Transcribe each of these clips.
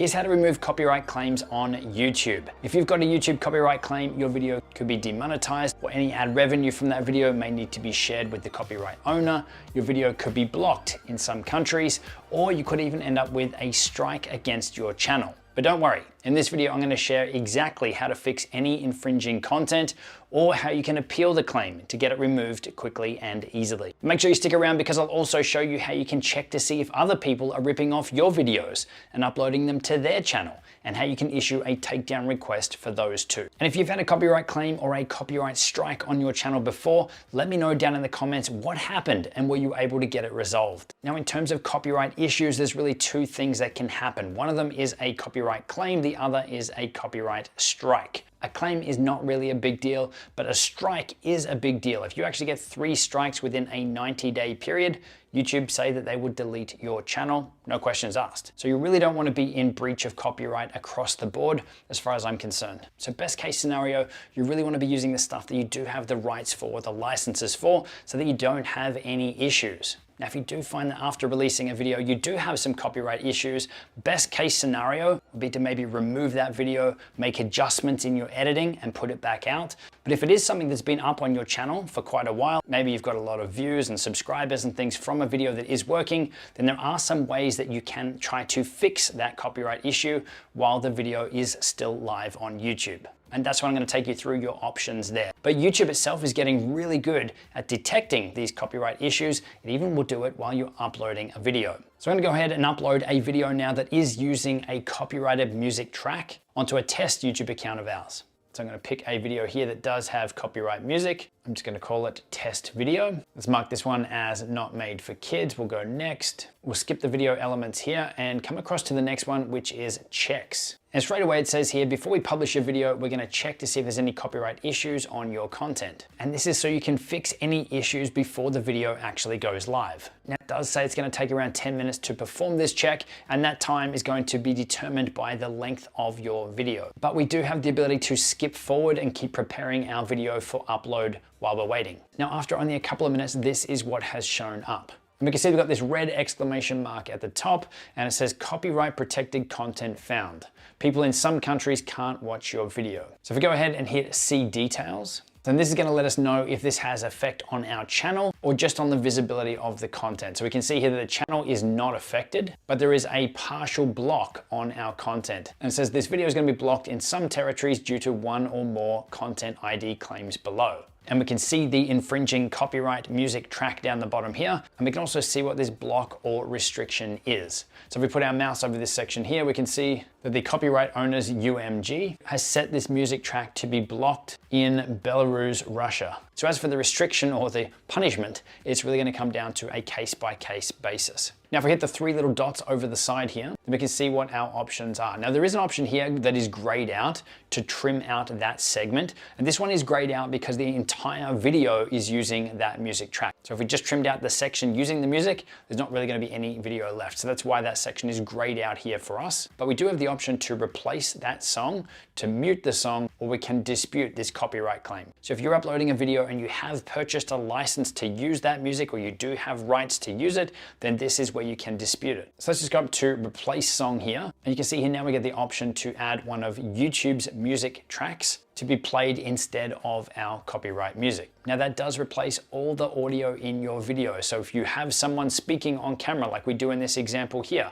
Here's how to remove copyright claims on YouTube. If you've got a YouTube copyright claim, your video could be demonetized, or any ad revenue from that video may need to be shared with the copyright owner. Your video could be blocked in some countries, or you could even end up with a strike against your channel. But don't worry, in this video I'm going to share exactly how to fix any infringing content or how you can appeal the claim to get it removed quickly and easily. Make sure you stick around because I'll also show you how you can check to see if other people are ripping off your videos and uploading them to their channel, and how you can issue a takedown request for those too. And if you've had a copyright claim or a copyright strike on your channel before, let me know down in the comments what happened and were you able to get it resolved. Now, in terms of copyright issues, there's really two things that can happen. One of them is a copyright claim, the other is a copyright strike. A claim is not really a big deal, but a strike is a big deal. If you actually get 3 strikes within a 90-day period, YouTube say that they would delete your channel, no questions asked. So you really don't want to be in breach of copyright across the board, as far as I'm concerned. So best case scenario, you really want to be using the stuff that you do have the rights for, the licenses for, so that you don't have any issues. Now, if you do find that after releasing a video, you do have some copyright issues, best case scenario would be to maybe remove that video, make adjustments in your editing and put it back out. But if it is something that's been up on your channel for quite a while, maybe you've got a lot of views and subscribers and things from a video that is working, then there are some ways that you can try to fix that copyright issue while the video is still live on YouTube. And that's what I'm going to take you through your options there. But YouTube itself is getting really good at detecting these copyright issues. It even will do it while you're uploading a video. So I'm going to go ahead and upload a video now that is using a copyrighted music track onto a test YouTube account of ours. So I'm going to pick a video here that does have copyright music. I'm just going to call it test video. Let's mark this one as not made for kids. We'll go next. We'll skip the video elements here and come across to the next one, which is checks. And straight away it says here, before we publish a video, we're going to check to see if there's any copyright issues on your content. And this is so you can fix any issues before the video actually goes live. Now it does say it's going to take around 10 minutes to perform this check, and that time is going to be determined by the length of your video. But we do have the ability to skip forward and keep preparing our video for upload while we're waiting. Now, after only a couple of minutes, this is what has shown up. And we can see we've got this red exclamation mark at the top, and it says copyright protected content found. People in some countries can't watch your video. So if we go ahead and hit see details, then this is going to let us know if this has effect on our channel or just on the visibility of the content. So we can see here that the channel is not affected, but there is a partial block on our content. And it says this video is going to be blocked in some territories due to 1 or more content ID claims below. And we can see the infringing copyright music track down the bottom here. And we can also see what this block or restriction is. So if we put our mouse over this section here, we can see that the copyright owner's UMG has set this music track to be blocked in Belarus, Russia. So as for the restriction or the punishment, it's really going to come down to a case-by-case basis. Now, if we hit the 3 little dots over the side here, then we can see what our options are. Now, there is an option here that is grayed out to trim out that segment. And this one is grayed out because the entire video is using that music track. So if we just trimmed out the section using the music, there's not really going to be any video left. So that's why that section is grayed out here for us. But we do have the option to replace that song, to mute the song, or we can dispute this copyright claim. So if you're uploading a video and you have purchased a license to use that music, or you do have rights to use it, then this is where you can dispute it. So let's just go up to replace song here. And you can see here now we get the option to add one of YouTube's music tracks to be played instead of our copyright music. Now that does replace all the audio in your video. So if you have someone speaking on camera like we do in this example here,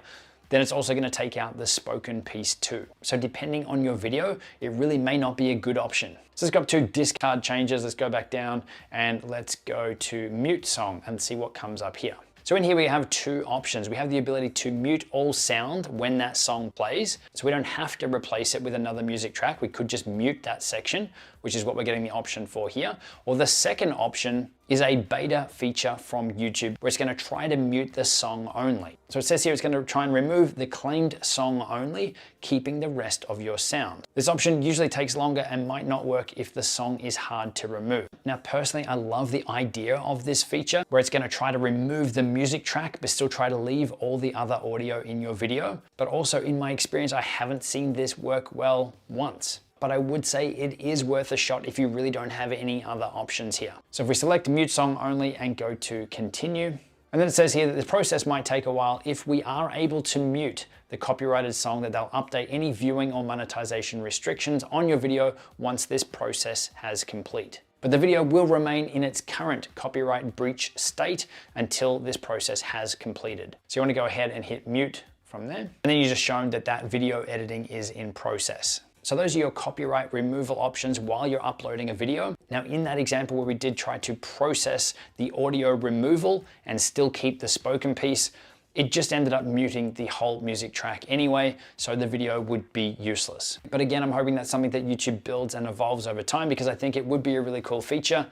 then it's also going to take out the spoken piece too. So depending on your video, it really may not be a good option. So let's go up to discard changes. Let's go back down and let's go to mute song and see what comes up here. So in here we have 2 options. We have the ability to mute all sound when that song plays. So we don't have to replace it with another music track. We could just mute that section, which is what we're getting the option for here. Or the second option is a beta feature from YouTube where it's going to try to mute the song only. So it says here it's going to try and remove the claimed song only, keeping the rest of your sound. This option usually takes longer and might not work if the song is hard to remove. Now personally, I love the idea of this feature where it's going to try to remove the music track but still try to leave all the other audio in your video. But also in my experience, I haven't seen this work well once. But I would say it is worth a shot if you really don't have any other options here. So if we select mute song only and go to continue, And then it says here that this process might take a while. If we are able to mute the copyrighted song, that they'll update any viewing or monetization restrictions on your video once this process has complete. But the video will remain in its current copyright breach state until this process has completed. So you want to go ahead and hit mute from there. And then you're just shown that that video editing is in process. So those are your copyright removal options while you're uploading a video. Now in that example where we did try to process the audio removal and still keep the spoken piece, it just ended up muting the whole music track anyway, so the video would be useless. But again, I'm hoping that's something that YouTube builds and evolves over time, because I think it would be a really cool feature,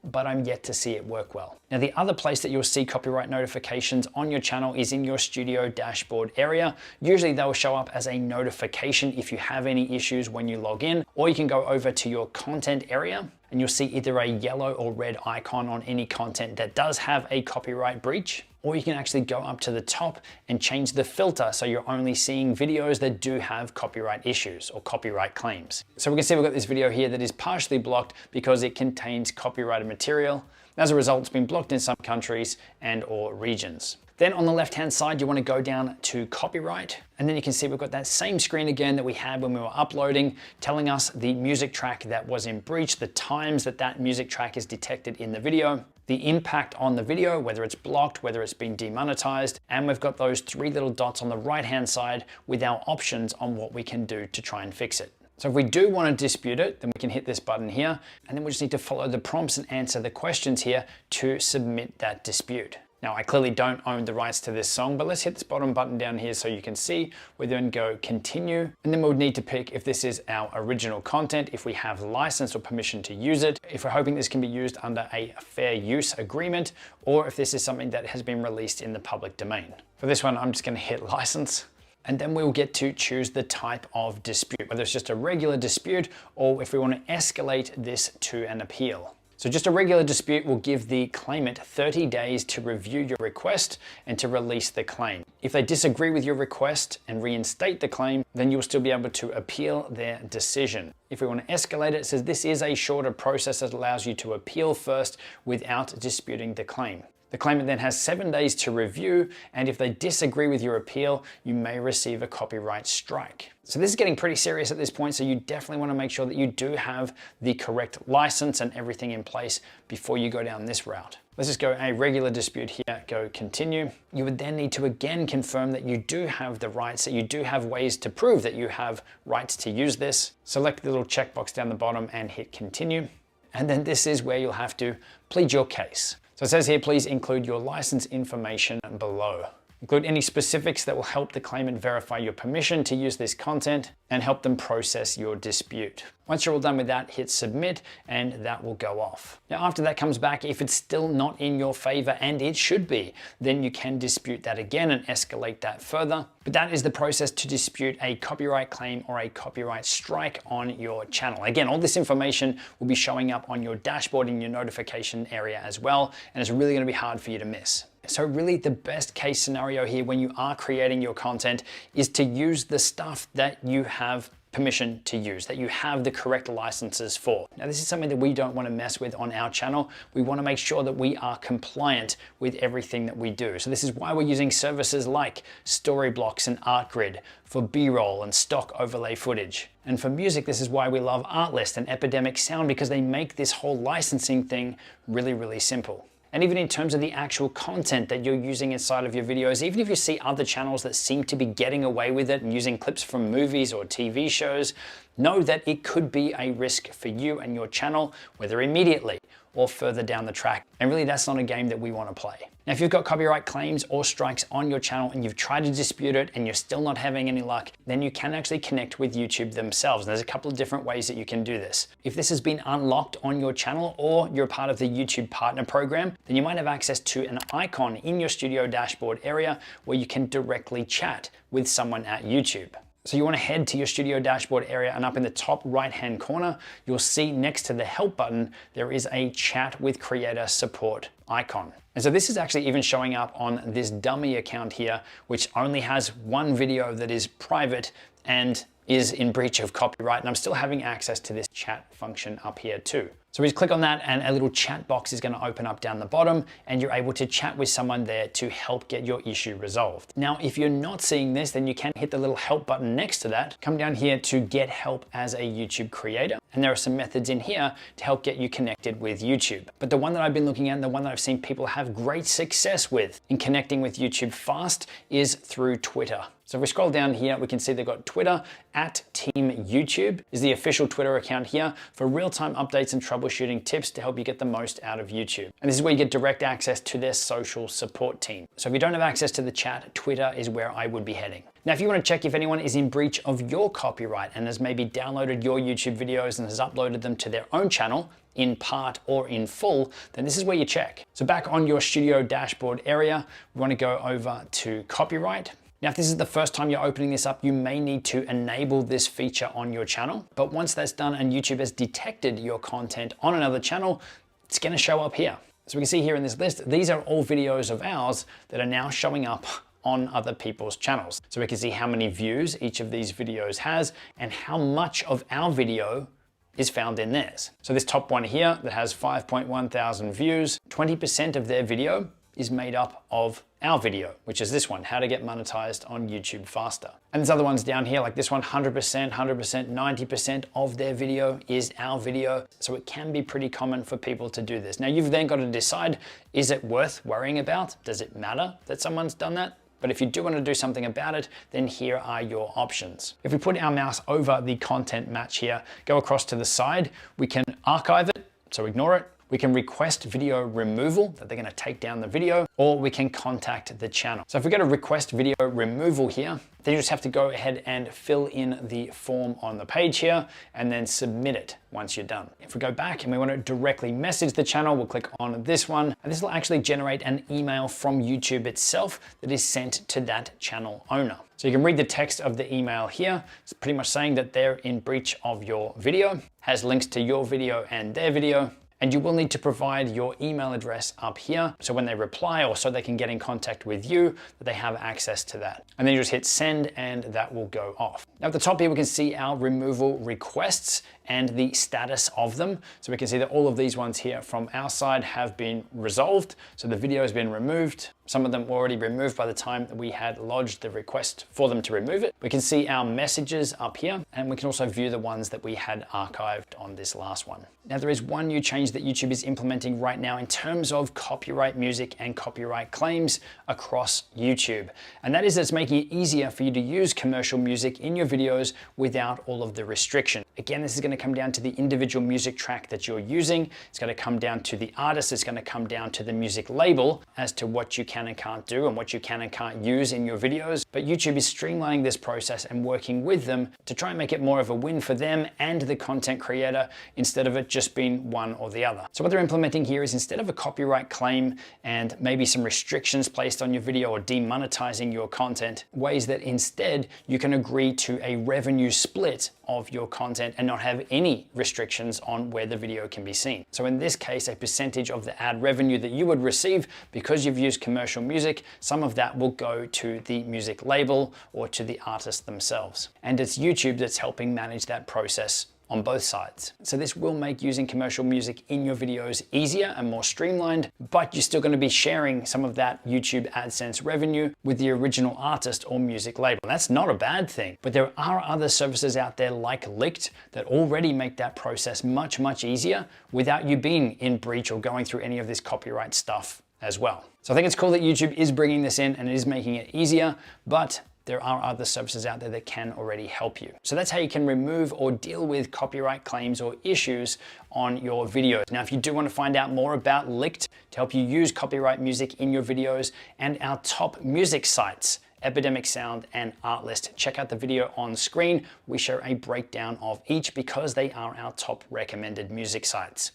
but I'm yet to see it work well. Now, the other place that you'll see copyright notifications on your channel is in your studio dashboard area. Usually they'll show up as a notification if you have any issues when you log in, or you can go over to your content area and you'll see either a yellow or red icon on any content that does have a copyright breach, or you can actually go up to the top and change the filter so you're only seeing videos that do have copyright issues or copyright claims. So we can see we've got this video here that is partially blocked because it contains copyrighted material. As a result, it's been blocked in some countries and or regions. Then on the left-hand side, you want to go down to copyright, and then you can see we've got that same screen again that we had when we were uploading, telling us the music track that was in breach, the times that that music track is detected in the video, the impact on the video, whether it's blocked, whether it's been demonetized, and we've got those three little dots on the right-hand side with our options on what we can do to try and fix it. So if we do want to dispute it, then we can hit this button here, and then we just need to follow the prompts and answer the questions here to submit that dispute. Now, I clearly don't own the rights to this song, but let's hit this bottom button down here so you can see. We then go continue, and then we'll need to pick if this is our original content, if we have license or permission to use it, if we're hoping this can be used under a fair use agreement, or if this is something that has been released in the public domain. For this one, I'm just going to hit license. And then we'll get to choose the type of dispute, whether it's just a regular dispute or if we want to escalate this to an appeal. So just a regular dispute will give the claimant 30 days to review your request and to release the claim. If they disagree with your request and reinstate the claim, then you'll still be able to appeal their decision. If we want to escalate it, it says this is a shorter process that allows you to appeal first without disputing the claim. The claimant then has 7 days to review, and if they disagree with your appeal, you may receive a copyright strike. So this is getting pretty serious at this point, so you definitely want to make sure that you do have the correct license and everything in place before you go down this route. Let's just go a regular dispute here, go continue. You would then need to again confirm that you do have the rights, that you do have ways to prove that you have rights to use this. Select the little checkbox down the bottom and hit continue. And then this is where you'll have to plead your case. So it says here, please include your license information below. Include any specifics that will help the claimant verify your permission to use this content and help them process your dispute. Once you're all done with that, hit submit and that will go off. Now after that comes back, if it's still not in your favor, and it should be, then you can dispute that again and escalate that further. But that is the process to dispute a copyright claim or a copyright strike on your channel. Again, all this information will be showing up on your dashboard in your notification area as well, and it's really going to be hard for you to miss. So really the best case scenario here when you are creating your content is to use the stuff that you have permission to use, that you have the correct licenses for. Now this is something that we don't want to mess with on our channel. We want to make sure that we are compliant with everything that we do. So this is why we're using services like Storyblocks and ArtGrid for B-roll and stock overlay footage. And for music, this is why we love Artlist and Epidemic Sound, because they make this whole licensing thing really, really simple. And even in terms of the actual content that you're using inside of your videos, even if you see other channels that seem to be getting away with it and using clips from movies or TV shows, know that it could be a risk for you and your channel, whether immediately or further down the track. And really that's not a game that we want to play. Now, if you've got copyright claims or strikes on your channel and you've tried to dispute it and you're still not having any luck, then you can actually connect with YouTube themselves. And there's a couple of different ways that you can do this. If this has been unlocked on your channel or you're part of the YouTube Partner Program, then you might have access to an icon in your studio dashboard area where you can directly chat with someone at YouTube. So you want to head to your studio dashboard area, and up in the top right-hand corner, you'll see next to the help button, there is a chat with creator support icon. And so this is actually even showing up on this dummy account here, which only has one video that is private and is in breach of copyright. And I'm still having access to this chat function up here too. So we just click on that and a little chat box is going to open up down the bottom and you're able to chat with someone there to help get your issue resolved. Now, if you're not seeing this, then you can hit the little help button next to that. Come down here to get help as a YouTube creator. And there are some methods in here to help get you connected with YouTube. But the one that I've been looking at and the one that I've seen people have great success with in connecting with YouTube fast is through Twitter. So if we scroll down here, we can see they've got Twitter @TeamYouTube is the official Twitter account here for real-time updates and troubleshooting tips to help you get the most out of YouTube. And this is where you get direct access to their social support team. So if you don't have access to the chat, Twitter is where I would be heading. Now, if you want to check if anyone is in breach of your copyright and has maybe downloaded your YouTube videos and has uploaded them to their own channel, in part or in full, then this is where you check. So back on your studio dashboard area, we want to go over to copyright. Now, if this is the first time you're opening this up, you may need to enable this feature on your channel. But once that's done and YouTube has detected your content on another channel, it's going to show up here. So we can see here in this list, these are all videos of ours that are now showing up on other people's channels. So we can see how many views each of these videos has and how much of our video is found in theirs. So this top one here that has 5.1 thousand views, 20% of their video is made up of our video, which is this one, how to get monetized on YouTube faster. And there's other ones down here, like this one, 100%, 90% of their video is our video. So it can be pretty common for people to do this. Now you've then got to decide, is it worth worrying about? Does it matter that someone's done that? But if you do want to do something about it, then here are your options. If we put our mouse over the content match here, go across to the side, we can archive it, so ignore it. We can request video removal, that they're going to take down the video, or we can contact the channel. So if we go to request video removal here, then you just have to go ahead and fill in the form on the page here and then submit it once you're done. If we go back and we want to directly message the channel, we'll click on this one, and this will actually generate an email from YouTube itself that is sent to that channel owner. So you can read the text of the email here. It's pretty much saying that they're in breach of your video, has links to your video and their video, and you will need to provide your email address up here. So when they reply or so they can get in contact with you, that they have access to that. And then you just hit send and that will go off. Now at the top here, we can see our removal requests and the status of them. So we can see that all of these ones here from our side have been resolved. So the video has been removed. Some of them were already removed by the time that we had lodged the request for them to remove it. We can see our messages up here, and we can also view the ones that we had archived on this last one. Now there is one new change that YouTube is implementing right now in terms of copyright music and copyright claims across YouTube. And that is it's making it easier for you to use commercial music in your videos without all of the restriction. Again, this is going to come down to the individual music track that you're using. It's going to come down to the artist. It's going to come down to the music label as to what you can and can't do and what you can and can't use in your videos. But YouTube is streamlining this process and working with them to try and make it more of a win for them and the content creator instead of it just being one or the other. So what they're implementing here is instead of a copyright claim and maybe some restrictions placed on your video or demonetizing your content, ways that instead you can agree to a revenue split of your content and not have any restrictions on where the video can be seen. So in this case, a percentage of the ad revenue that you would receive because you've used commercial music, some of that will go to the music label or to the artist themselves. And it's YouTube that's helping manage that process on both sides. So this will make using commercial music in your videos easier and more streamlined, but you're still going to be sharing some of that YouTube AdSense revenue with the original artist or music label. That's not a bad thing, but there are other services out there like Licked that already make that process much, much easier without you being in breach or going through any of this copyright stuff as well. So I think it's cool that YouTube is bringing this in and it is making it easier, but there are other services out there that can already help you. So that's how you can remove or deal with copyright claims or issues on your videos. Now, if you do want to find out more about Licked to help you use copyright music in your videos and our top music sites, Epidemic Sound and Artlist, check out the video on screen. We show a breakdown of each because they are our top recommended music sites.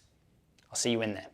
I'll see you in there.